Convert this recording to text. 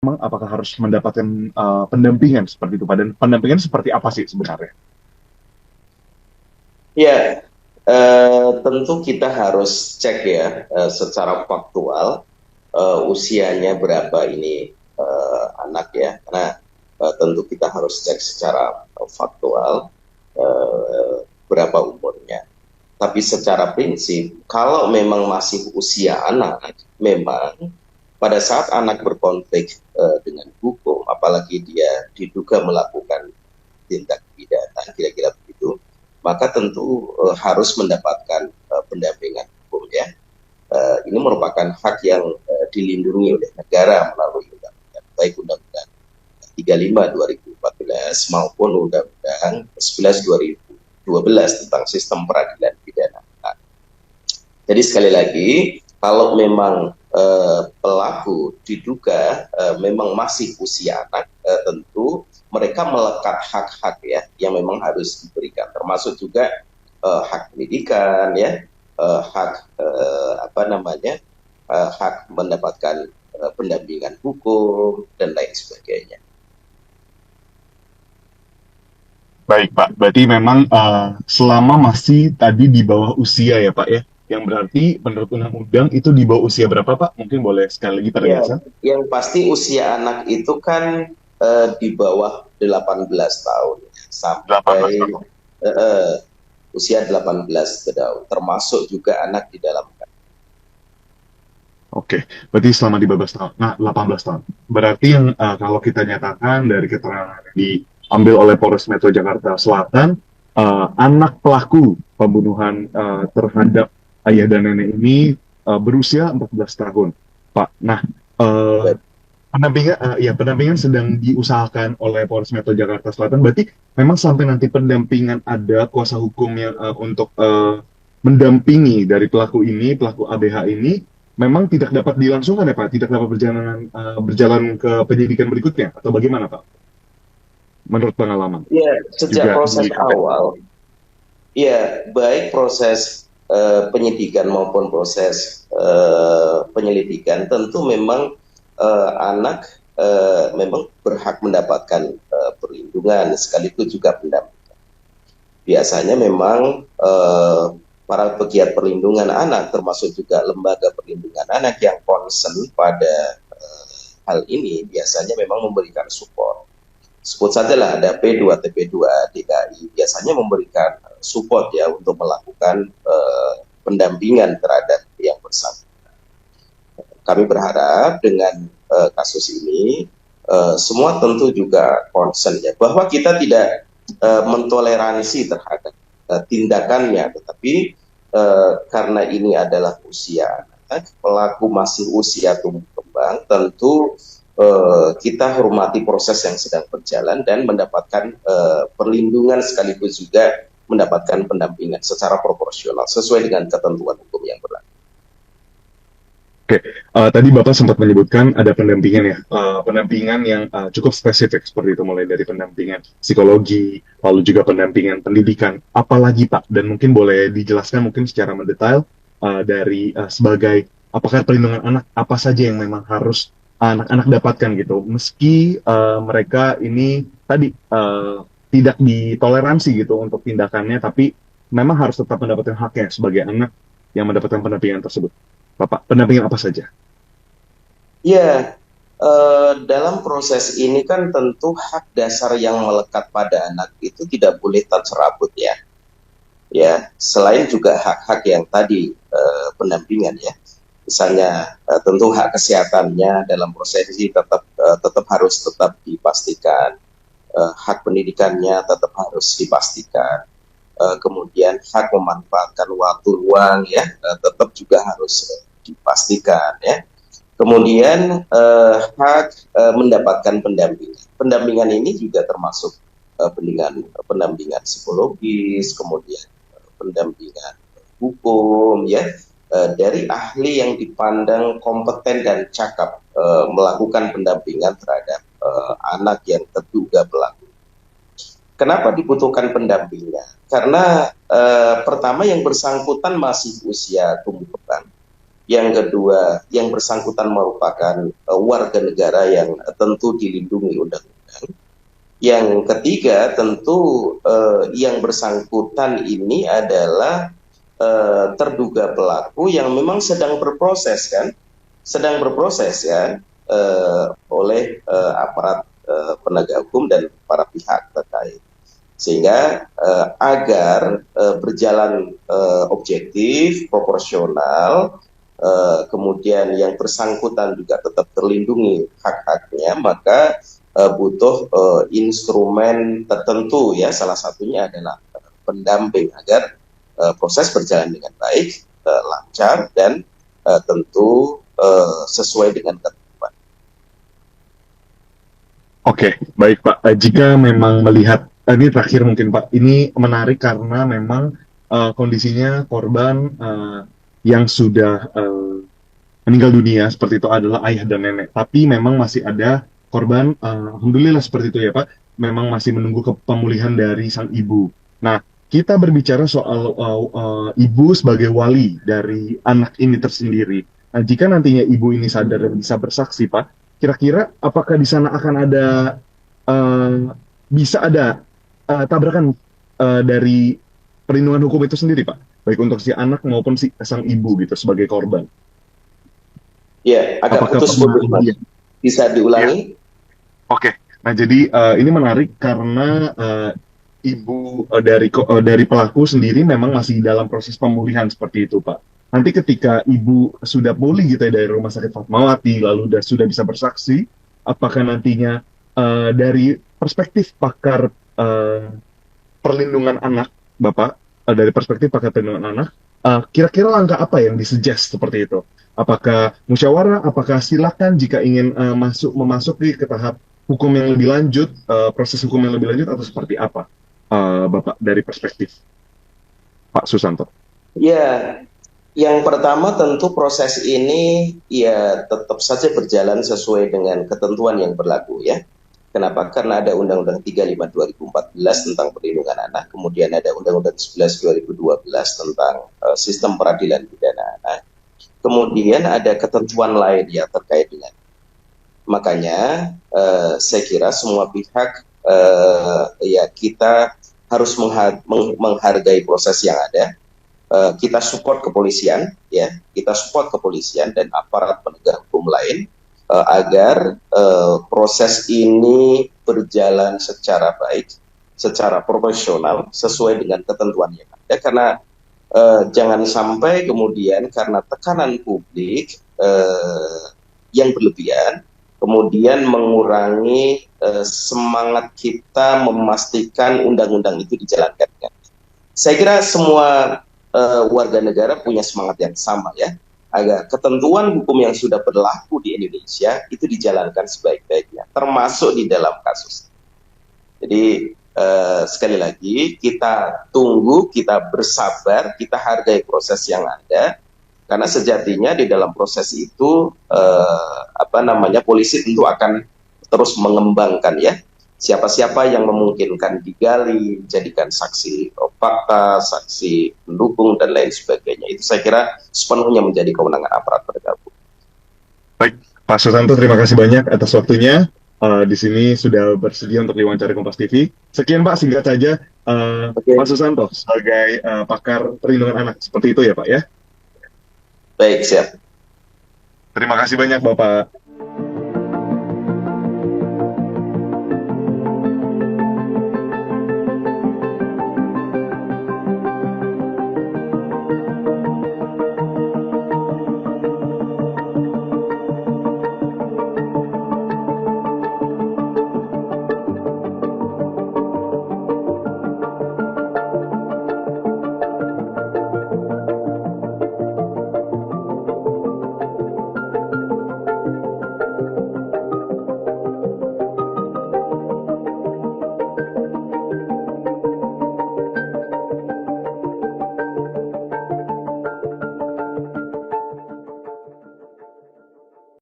memang apakah harus mendapatkan pendampingan seperti itu Pak? Dan pendampingan seperti apa sih sebenarnya? Ya, tentu kita harus cek ya secara faktual usianya berapa ini anak ya. Karena tentu kita harus cek secara faktual berapa umurnya. Tapi secara prinsip, kalau memang masih usia anak, memang pada saat anak berkonflik dengan hukum, apalagi dia diduga melakukan tindak pidana, kira-kira begitu, maka tentu harus mendapatkan pendampingan hukum ya. Ini merupakan hak yang dilindungi oleh negara melalui undang-undang, baik Undang-Undang 35 2014 maupun Undang-Undang 11 2012 tentang sistem peradilan pidana. Nah, jadi sekali lagi, kalau memang pelaku diduga memang masih usia anak, tentu mereka melekat hak-hak ya yang memang harus diberikan, termasuk juga hak pendidikan ya, hak apa namanya, hak mendapatkan pendampingan hukum dan lain sebagainya. Baik Pak, berarti memang selama masih tadi di bawah usia ya Pak ya, yang berarti menurut undang-undang itu di bawah usia berapa Pak? Mungkin boleh sekali lagi Pak Ya, tegaskan. yang pasti usia anak itu kan di bawah 18 tahun sampai 18 tahun. eh, usia 18 tahun, termasuk juga anak di dalam. Oke, berarti selama di 12 tahun, nah 18 tahun. Berarti yang kalau kita nyatakan dari keterangan yang diambil oleh Polres Metro Jakarta Selatan, anak pelaku pembunuhan terhadap ayah dan nenek ini berusia 14 tahun, Pak. Nah, uh, pendampingan sedang diusahakan oleh Polres Metro Jakarta Selatan. Berarti memang sampai nanti pendampingan ada kuasa hukum yang untuk mendampingi dari pelaku ini, pelaku ABH ini, memang tidak dapat dilangsungkan ya Pak, tidak dapat berjalan ke penyidikan berikutnya atau bagaimana Pak? Menurut pengalaman Ya, sejak juga di proses KPK. awal, ya baik proses penyidikan maupun proses penyelidikan, tentu memang anak memang berhak mendapatkan perlindungan sekaligus juga pendampingan. Biasanya memang para pegiat perlindungan anak, termasuk juga lembaga perlindungan anak yang concern pada hal ini, biasanya memang memberikan support. Sebut sajalah ada P2, TP2, DKI, biasanya memberikan support ya untuk melakukan pendampingan terhadap yang bersangkutan. Kami berharap dengan kasus ini semua tentu juga concern ya bahwa kita tidak mentoleransi terhadap tindakannya, tetapi karena ini adalah usia anak, pelaku masih usia tumbuh kembang, tentu kita hormati proses yang sedang berjalan dan mendapatkan perlindungan sekaligus juga mendapatkan pendampingan secara proporsional sesuai dengan ketentuan hukum yang berlaku. Oke, tadi Bapak sempat menyebutkan ada pendampingan ya, pendampingan yang cukup spesifik seperti itu, mulai dari pendampingan psikologi, lalu juga pendampingan pendidikan, apalagi Pak, dan mungkin boleh dijelaskan mungkin secara mendetail dari sebagai apakah perlindungan anak apa saja yang memang harus anak-anak dapatkan gitu, meski mereka ini tadi tidak ditoleransi gitu untuk tindakannya, tapi memang harus tetap mendapatkan haknya sebagai anak yang mendapatkan pendampingan tersebut. Bapak, pendampingan apa saja? Ya, dalam proses ini kan tentu hak dasar yang melekat pada anak itu tidak boleh tercerabut ya. Ya, selain juga hak-hak yang tadi pendampingan ya. Misalnya tentu hak kesehatannya dalam proses ini tetap harus tetap dipastikan. Hak pendidikannya tetap harus dipastikan. Kemudian hak memanfaatkan waktu luang ya tetap juga harus dipastikan ya. Kemudian hak mendapatkan pendampingan. Pendampingan ini juga termasuk pendampingan psikologis, kemudian pendampingan hukum, ya dari ahli yang dipandang kompeten dan cakap melakukan pendampingan terhadap anak yang terduga pelaku. Kenapa dibutuhkan pendampingan? Karena pertama yang bersangkutan masih usia tumbuh kembang, Yang kedua, yang bersangkutan merupakan warga negara yang tentu dilindungi undang-undang. Yang ketiga, tentu yang bersangkutan ini adalah terduga pelaku yang memang sedang berproses kan, sedang berproses ya oleh aparat penegak hukum dan para pihak terkait. Sehingga agar berjalan objektif, proporsional, kemudian yang bersangkutan juga tetap terlindungi hak-haknya, maka butuh instrumen tertentu ya, salah satunya adalah pendamping agar proses berjalan dengan baik, lancar, dan tentu sesuai dengan ketentuan. Oke, baik Pak. Jika memang melihat ini terakhir mungkin Pak, ini menarik karena memang kondisinya korban yang sudah meninggal dunia seperti itu adalah ayah dan nenek. Tapi memang masih ada korban, alhamdulillah seperti itu ya Pak, memang masih menunggu pemulihan dari sang ibu. Nah, kita berbicara soal ibu sebagai wali dari anak ini tersendiri. Nah, jika nantinya ibu ini sadar dan bisa bersaksi, Pak, kira-kira apakah di sana akan ada eh, bisa ada tabrakan dari perlindungan hukum itu sendiri, Pak? Baik untuk si anak maupun si sang ibu gitu sebagai korban. Ya, agak Apakah pernah putus-putus, Mas. iya, Bisa iya. diulangi? Oke. Nah, jadi ini menarik karena ibu dari pelaku sendiri memang masih dalam proses pemulihan seperti itu, Pak. Nanti ketika ibu sudah pulih gitu ya dari Rumah Sakit Fatmawati, lalu sudah bisa bersaksi, apakah nantinya dari perspektif pakar perlindungan anak, Bapak, dari perspektif pakar perlindungan anak, kira-kira langkah apa yang disuggest seperti itu? Apakah musyawarah? Apakah silakan jika ingin memasuki ke tahap hukum yang lebih lanjut, proses hukum yang lebih lanjut, atau seperti apa, Bapak, dari perspektif Pak Susanto? Ya, yang pertama tentu proses ini ya tetap saja berjalan sesuai dengan ketentuan yang berlaku ya. Kenapa? Karena ada Undang-Undang 35 2014 tentang perlindungan anak, kemudian ada Undang-Undang 11 2012 tentang sistem peradilan pidana anak. Kemudian ada ketentuan lain yang terkait dengan. Makanya saya kira semua pihak ya kita harus menghargai proses yang ada. Kita support kepolisian, ya, kita support kepolisian dan aparat penegak hukum lain agar proses ini berjalan secara baik, secara profesional, sesuai dengan ketentuan yang ada. Karena jangan sampai kemudian karena tekanan publik yang berlebihan, kemudian mengurangi semangat kita memastikan undang-undang itu dijalankan. Saya kira semua warga negara punya semangat yang sama ya, agar ketentuan hukum yang sudah berlaku di Indonesia itu dijalankan sebaik-baiknya, termasuk di dalam kasus. Jadi sekali lagi kita tunggu, kita bersabar, kita hargai proses yang ada, karena sejatinya di dalam proses itu polisi tentu akan terus mengembangkan ya siapa-siapa yang memungkinkan digali, jadikan saksi fakta, saksi pendukung, dan lain sebagainya. Itu saya kira sepenuhnya menjadi kewenangan aparat penegak hukum. Baik, Pak Susanto, terima kasih banyak atas waktunya. Di sini sudah bersedia untuk diwawancara Kompas TV. Sekian Pak, singkat saja Pak Oke, Susanto sebagai pakar perlindungan anak. Seperti itu ya Pak ya. baik, siap. Terima kasih banyak Bapak.